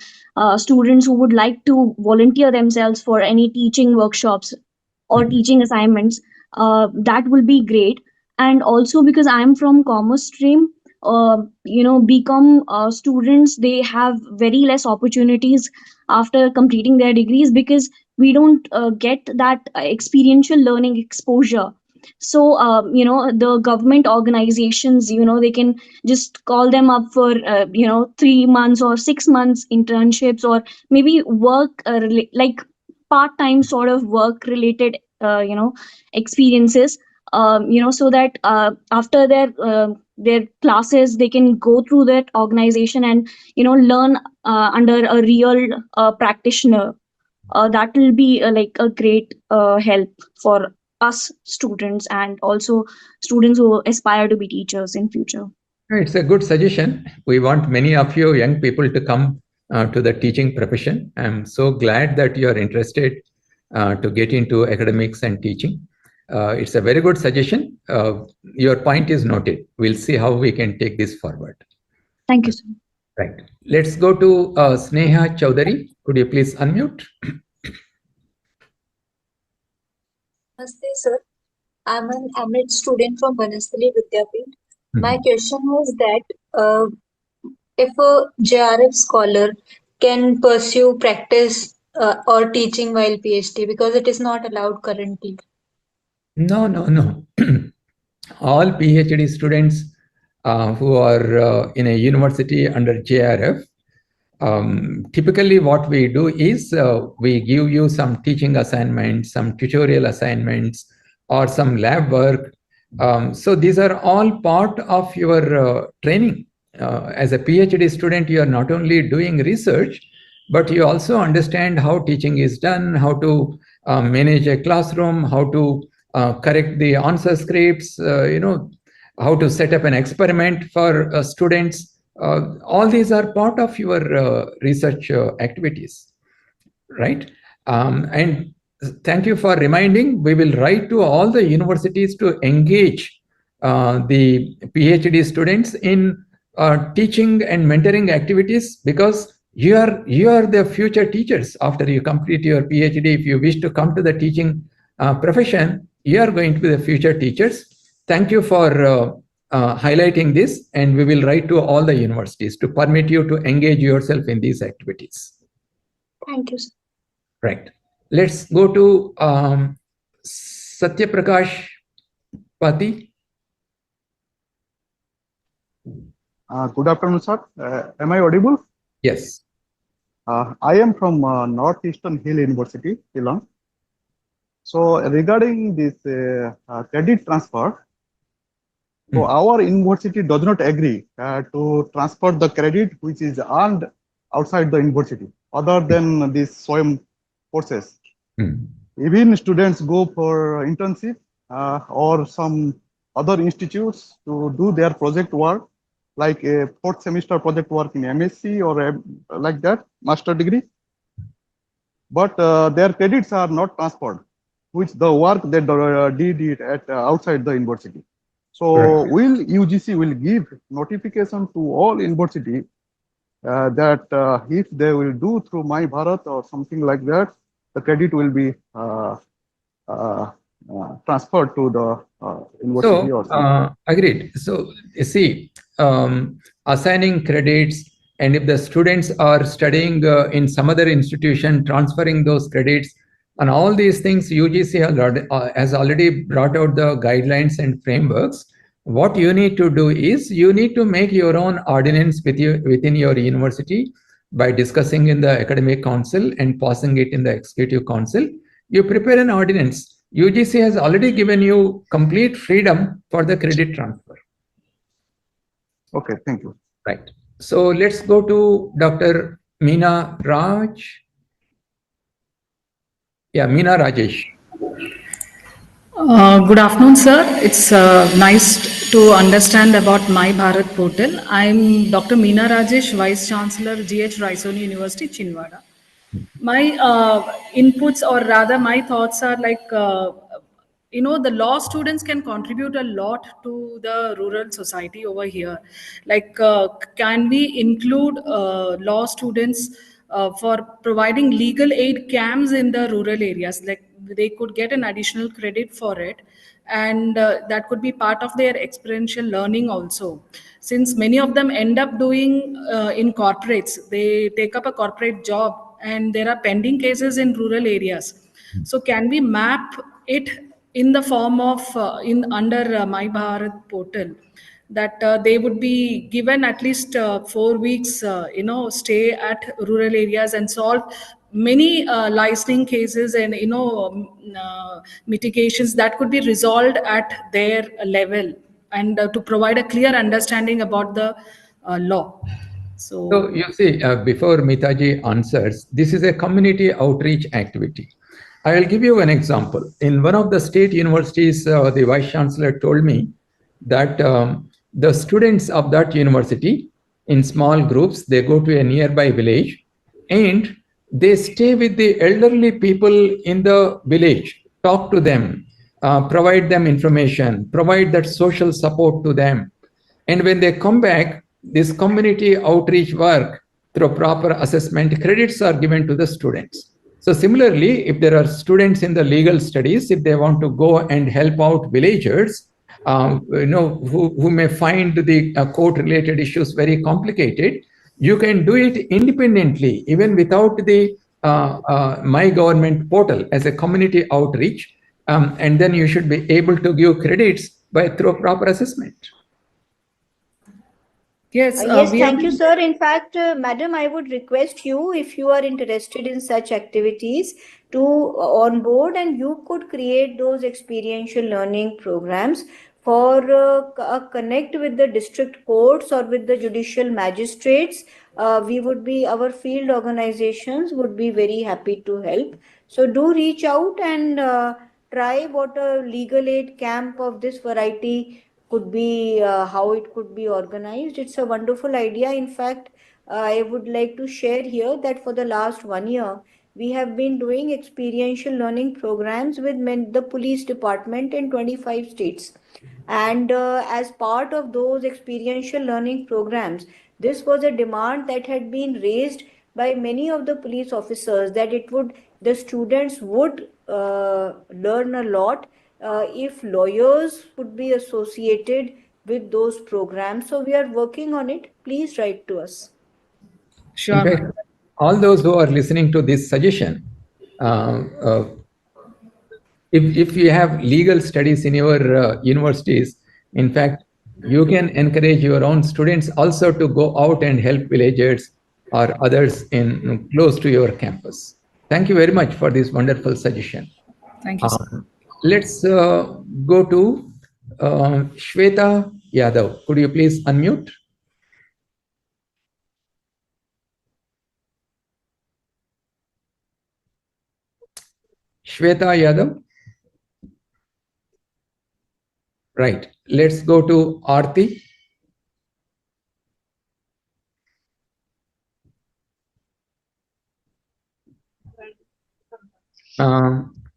students who would like to volunteer themselves for any teaching workshops or teaching assignments, that will be great. And also, because I'm from commerce stream, become students, they have very less opportunities after completing their degrees because we don't get that experiential learning exposure. So the government organizations, they can just call them up for 3 months or 6 months internships, or maybe work like part-time sort of work related experiences, so that after their classes they can go through that organization and learn under a real practitioner. That will be like a great help for us students and also students who aspire to be teachers in future. It's a good suggestion. We want many of you young people to come to the teaching profession. I'm so glad that you are interested to get into academics and teaching. It's a very good suggestion. Your point is noted. We'll see how we can take this forward. Thank you, sir. Right. Let's go to Sneha Chowdhury. Could you please unmute? Namaste, sir. I'm an AMIT student from Banasthali Vidyapith. My question was that if a JRF scholar can pursue practice or teaching while PhD because it is not allowed currently. No. All PhD students who are in a university under JRF, typically what we do is we give you some teaching assignments, some tutorial assignments, or some lab work. So these are all part of your training. As a PhD student, you are not only doing research, but you also understand how teaching is done, how to manage a classroom, how to correct the answer scripts, how to set up an experiment for students. All these are part of your research activities, right? And thank you for reminding. We will write to all the universities to engage the PhD students in teaching and mentoring activities, because you are the future teachers after you complete your PhD. If you wish to come to the teaching profession, you are going to be the future teachers. Thank you for highlighting this, and we will write to all the universities to permit you to engage yourself in these activities. Thank you, sir. Right. Let's go to Satya Prakash Pati. Good afternoon, sir. Am I audible? Yes. I am from Northeastern Hill University, Shillong. So regarding this credit transfer, so our university does not agree to transfer the credit which is earned outside the university, other than this SWAYAM courses. Even students go for internship or some other institutes to do their project work, like a 4th semester project work in MSc or like that, master degree. But their credits are not transferred, which the work they did it at outside the university. So will UGC will give notification to all university that if they will do through My Bharat or something like that, the credit will be transferred to the university or something. Agreed. So you see, assigning credits, and if the students are studying in some other institution, transferring those credits, and all these things, UGC has already brought out the guidelines and frameworks. What you need to do is you need to make your own ordinance within your university by discussing in the academic council and passing it in the executive council. You prepare an ordinance. UGC has already given you complete freedom for the credit transfer. Okay, thank you. Right. So let's go to Dr. Meena Raj. Yeah, Meena Rajesh. Good afternoon, sir. It's nice to understand about My Bharat Portal. I'm Dr. Meena Rajesh, Vice Chancellor, GH Raisoni University, Chinwada. My inputs, or rather my thoughts are like, the law students can contribute a lot to the rural society over here. Like, can we include law students for providing legal aid camps in the rural areas? Like, they could get an additional credit for it, and that could be part of their experiential learning also, since many of them end up doing in corporates. They take up a corporate job and there are pending cases in rural areas. So can we map it in the form of under My Bharat Portal, that they would be given at least 4 weeks stay at rural areas and solve many licensing cases and mitigations that could be resolved at their level, and to provide a clear understanding about the law. So you see, before Meeta answers, this is a community outreach activity. I will give you an example. In one of the state universities, the Vice Chancellor told me that the students of that university, in small groups, they go to a nearby village and they stay with the elderly people in the village, talk to them, provide them information, provide that social support to them. And when they come back, this community outreach work through proper assessment credits are given to the students. So similarly, if there are students in the legal studies, if they want to go and help out villagers, who may find the court-related issues very complicated, you can do it independently, even without the My Government portal as a community outreach, and then you should be able to give credits through proper assessment. Yes, thank you, sir. In fact, madam, I would request you, if you are interested in such activities, to onboard, and you could create those experiential learning programs for connect with the district courts or with the judicial magistrates. Our field organizations would be very happy to help. So do reach out and try what a legal aid camp of this variety could be, how it could be organized. It's a wonderful idea. In fact, I would like to share here that for the last 1 year, we have been doing experiential learning programs with the police department in 25 states. And as part of those experiential learning programs, this was a demand that had been raised by many of the police officers, that the students would learn a lot if lawyers would be associated with those programs. So we are working on it. Please write to us. Sure. In fact, all those who are listening to this suggestion, if you have legal studies in your universities, in fact, you can encourage your own students also to go out and help villagers or others in close to your campus. Thank you very much for this wonderful suggestion. Thank you, sir. Let's go to Shweta Yadav. Could you please unmute? Shweta Yadav. Right. Let's go to Aarti.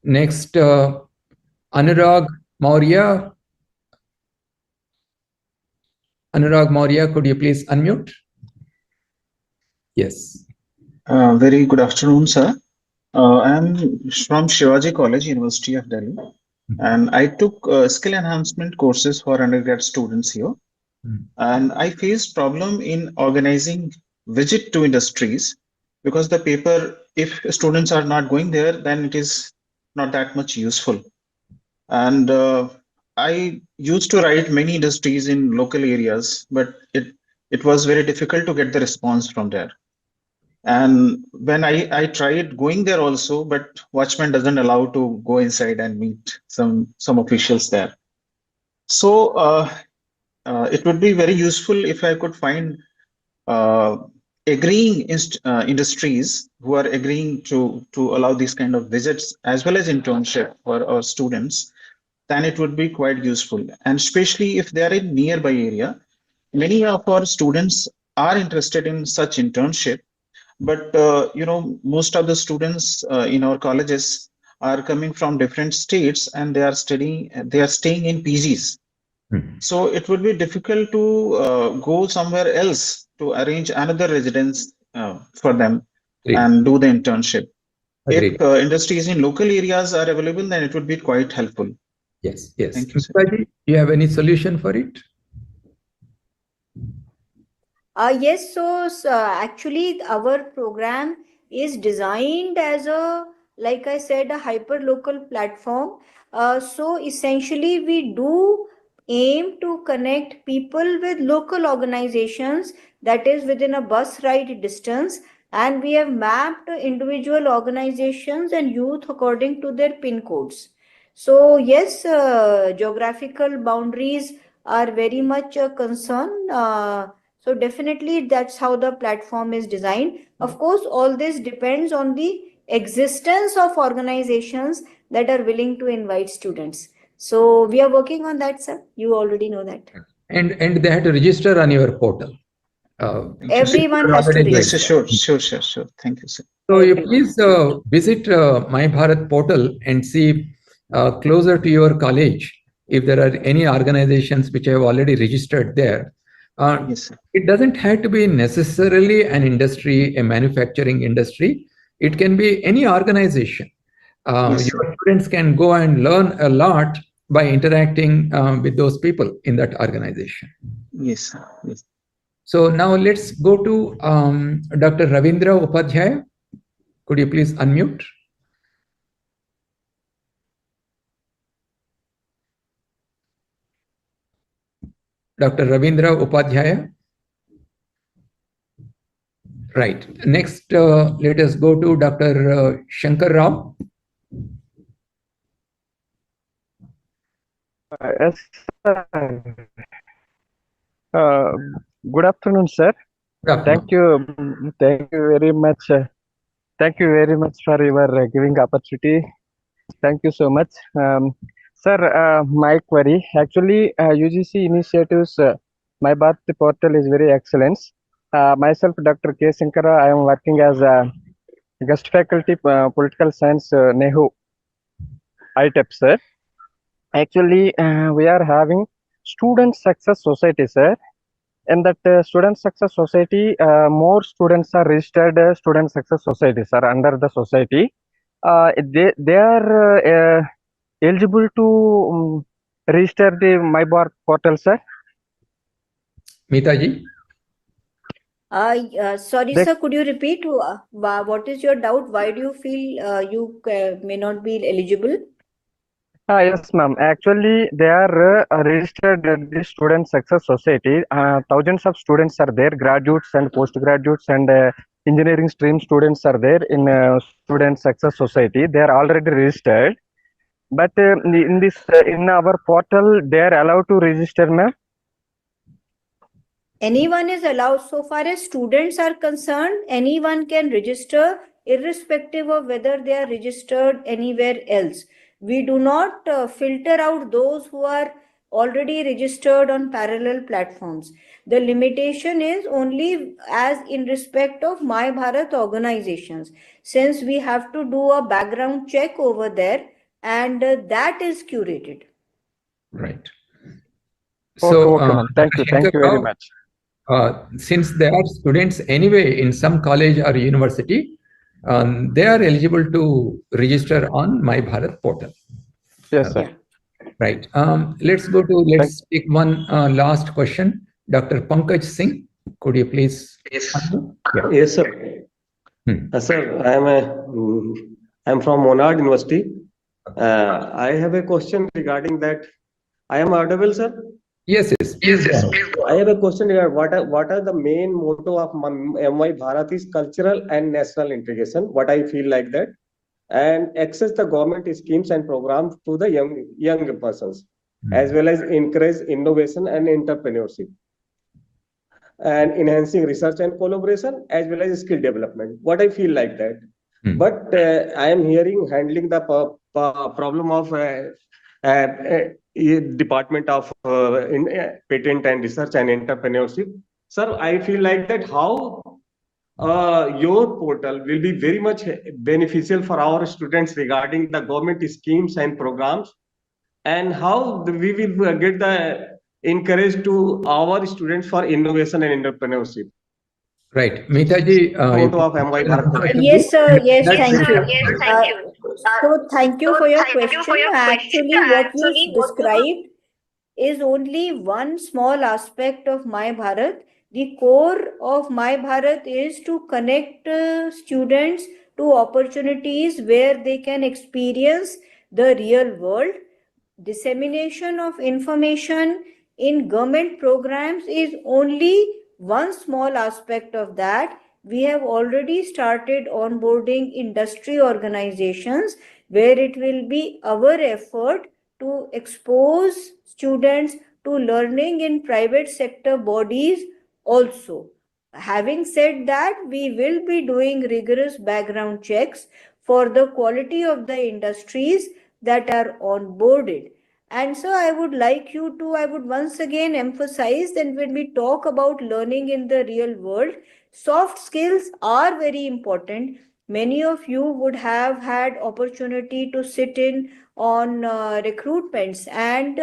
Next, Anurag Maurya. Anurag Maurya, could you please unmute? Yes. Very good afternoon, sir. I am from Shivaji College, University of Delhi, and I took skill enhancement courses for undergrad students here. And I faced problem in organizing visit to industries, because the paper, if students are not going there, then it is not that much useful. And I used to write many industries in local areas, but it was very difficult to get the response from there. And when I tried going there also, but watchman doesn't allow to go inside and meet some officials there. So it would be very useful if I could find agreeing industries who are agreeing to allow these kind of visits as well as internship for our students. Then it would be quite useful. And especially if they are in nearby area, many of our students are interested in such internship. But most of the students in our colleges are coming from different states, and they are staying in PGs. So it would be difficult to go somewhere else to arrange another residence for them and do the internship. Agreed. If industries in local areas are available, then it would be quite helpful. Yes, yes. Thank you, sir. Do you have any solution for it? Yes, so actually our program is designed as like I said, a hyper-local platform. So essentially we do aim to connect people with local organizations, that is within a bus ride distance, and we have mapped individual organizations and youth according to their PIN codes. So yes, geographical boundaries are very much a concern. So definitely that's how the platform is designed. Of course, all this depends on the existence of organizations that are willing to invite students. So we are working on that, sir. You already know that. And they have to register on your portal. Everyone has to Yes, register. sure. Thank you, sir. So you please visit My Bharat portal and see closer to your college if there are any organizations which have already registered there. Yes, sir. It doesn't have to be necessarily an industry, a manufacturing industry. It can be any organization. Yes, Your sir. students can go and learn a lot by interacting with those people in that organization. Yes, sir. Yes. So now let's go to Dr. Ravindra Upadhyaya. Could you please unmute? Dr. Ravindra Upadhyaya. Right. Next, let us go to Dr. Shankar Rao. Yes, sir. Good afternoon, sir. Good afternoon. Thank you very much. Thank you very much for your giving opportunity. Thank you so much, sir. My query actually UGC initiatives. My Bharat portal is very excellent. Myself, Dr. K. Sankara, I am working as a guest faculty, political science, NEHU, ITEP, sir. Actually, we are having student success society, sir. In that student success society, more students are registered student success societies are under the society. They are eligible to register the My Bharat portal, sir. Meeta ji. Sorry, sir, could you repeat? What is your doubt? Why do you feel you may not be eligible? Yes, ma'am. Actually, they are registered at the Student Success Society. Thousands of students are there, graduates and postgraduates and engineering stream students are there in Student Success Society. They are already registered. But in our portal, they are allowed to register, ma'am. Anyone is allowed. So far as students are concerned, anyone can register irrespective of whether they are registered anywhere else. We do not filter out those who are already registered on parallel platforms. The limitation is only as in respect of My Bharat organizations, since we have to do a background check over there, and that is curated. Right. So, okay, thank you very much. Since they are students anyway in some college or university, they are eligible to register on My Bharat portal. Yes, sir. Right. Let's take one last question. Dr. Pankaj Singh, could you please? Yes, sir. Sir, I'm from Monad University. I have a question regarding that. I am audible, sir? Yes. Please. I have a question regarding what are the main motto of MY Bharat is cultural and national integration. What I feel like that, and access the government schemes and programs to the young persons, as well as encourage innovation and entrepreneurship, and enhancing research and collaboration, as well as skill development. What I feel like that. But I am hearing handling the problem of Department of Patent and Research and Entrepreneurship. Sir, I feel like that how your portal will be very much beneficial for our students regarding the government schemes and programs, and how we will get the encourage to our students for innovation and entrepreneurship. Right. Meeta ji. Yes, sir. Yes, thank you. So thank you for your question. Actually, what you described is only one small aspect of My Bharat. The core of My Bharat is to connect students to opportunities where they can experience the real world. Dissemination of information in government programs is only one small aspect of that. we have already started onboarding industry organizations where it will be our effort to expose students to learning in private sector bodies also. Having said that, we will be doing rigorous background checks for the quality of the industries that are onboarded. And so I would once again emphasize that when we talk about learning in the real world, soft skills are very important. Many of you would have had opportunity to sit in on recruitments, and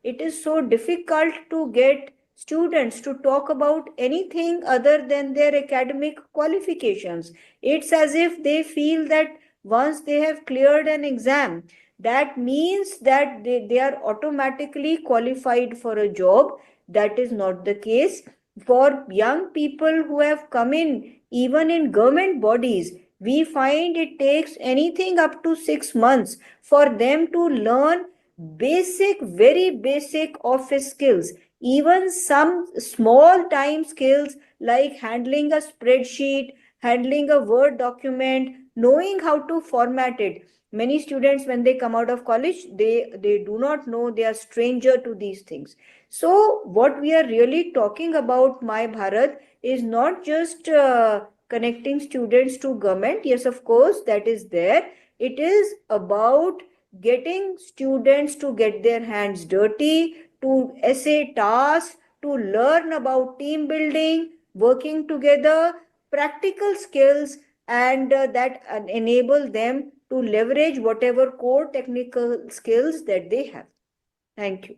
it is so difficult to get students to talk about anything other than their academic qualifications. It's as if they feel that once they have cleared an exam, that means that they are automatically qualified for a job. That is not the case. For young people who have come in, even in government bodies, we find it takes anything up to 6 months for them to learn very basic office skills, even some small time skills like handling a spreadsheet, handling a Word document, knowing how to format it. Many students, when they come out of college, they do not know, they are stranger to these things. So what we are really talking about My Bharat is not just connecting students to government. Yes, of course, that is there. It is about getting students to get their hands dirty, to essay tasks, to learn about team building, working together, practical skills, and that enable them to leverage whatever core technical skills that they have. Thank you.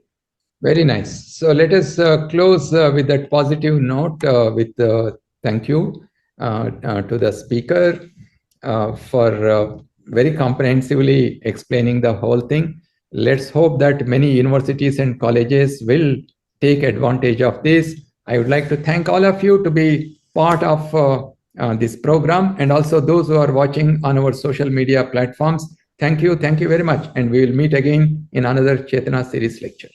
Very nice. So let us close with that positive note with thank you to the speaker for very comprehensively explaining the whole thing. Let's hope that many universities and colleges will take advantage of this. I would like to thank all of you to be part of this program, and also those who are watching on our social media platforms. Thank you very much, and we will meet again in another Chetna series lecture.